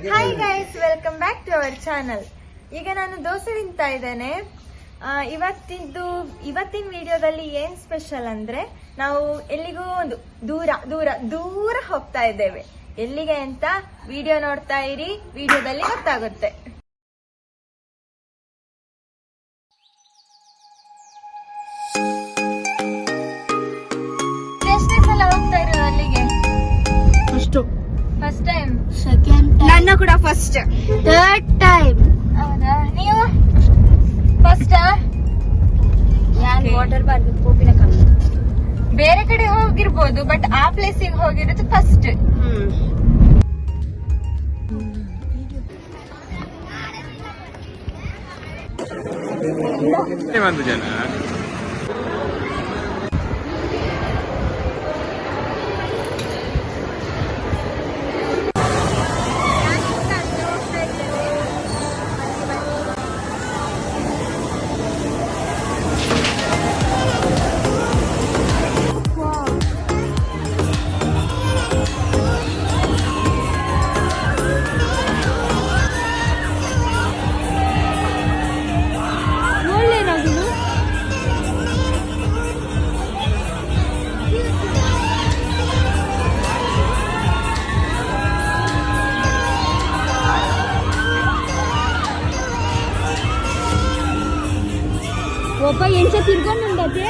Hi guys, welcome back to our channel. ಈಗ ನಾನು ದೋಸೆ ತಿಂತಾ ಇದ್ದೇನೆ. ಇವತ್ತಿನ ವಿಡಿಯೋದಲ್ಲಿ ಏನ್ ಸ್ಪೆಷಲ್ ಅಂದ್ರೆ, ನಾವು ಎಲ್ಲಿಗೂ ಒಂದು ದೂರ ದೂರ ದೂರ ಹೋಗ್ತಾ ಇದ್ದೇವೆ. ಎಲ್ಲಿಗೆ ಅಂತ ವಿಡಿಯೋ ನೋಡ್ತಾ ಇರಿ, ವಿಡಿಯೋದಲ್ಲಿ ಗೊತ್ತಾಗುತ್ತೆ. ಎಷ್ಟನೇ ಸಲ ಹೋಗ್ತಾ ಇರೋದು ಅಲ್ಲಿಗೆ? First time. Second time. ನನ್ನ ಕೂಡ ಫಸ್ಟ್. Third time. ಹೌದಾ? ನೀವು ಫಸ್ಟ್? ವಾಟರ್ ಪಾರ್ಕ್ ಕೋಪಿನ ಕಮ್ಮಿ. ಬೇರೆ ಕಡೆ ಹೋಗಿರ್ಬೋದು, ಬಟ್ ಆ ಪ್ಲೇಸಿಗೆ ಹೋಗಿರೋದು ಫಸ್ಟ್. ಒಂದು ಜನ ಒಬ್ಬ ಎಂಚ ತಿರ್ಗೊಂಡುಂಡತೆ.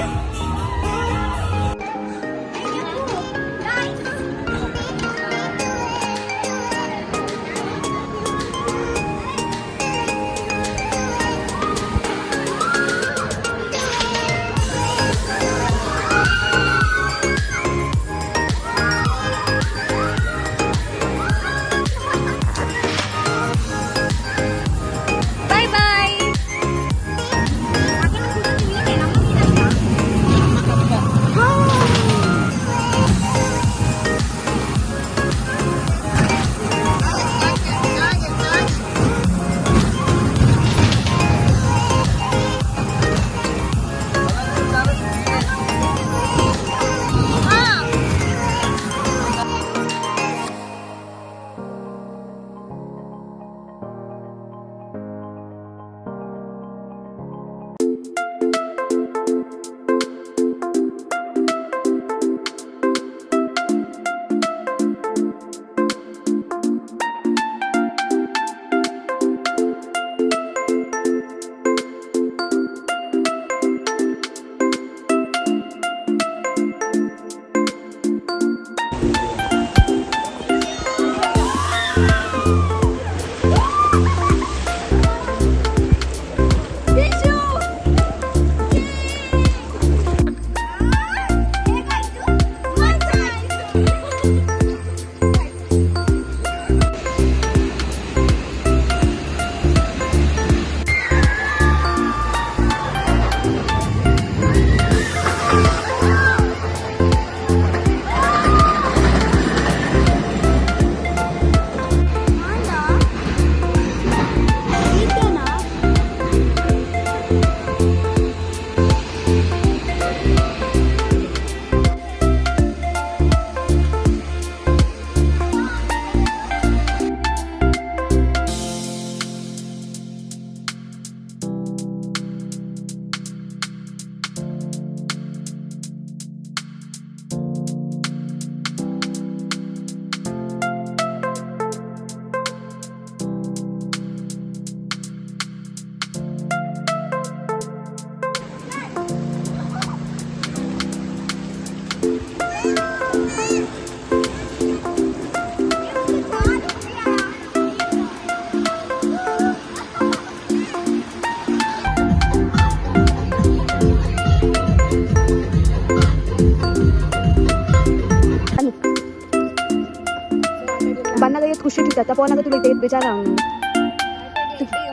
ಬಣ್ಣದ ಖುಷಿ ಇರ್ತತ್ತ ಫೋನಾಗ ತುಳಿತ ಬೇಜಾರ ಅವನು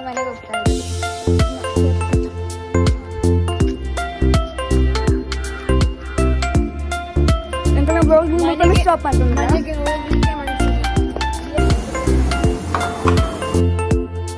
ಮನೆಗೆ ಹೋಗ್ತಾ ಸ್ಟಾಪ್ ಮಾಡ್ಕೊಂಡು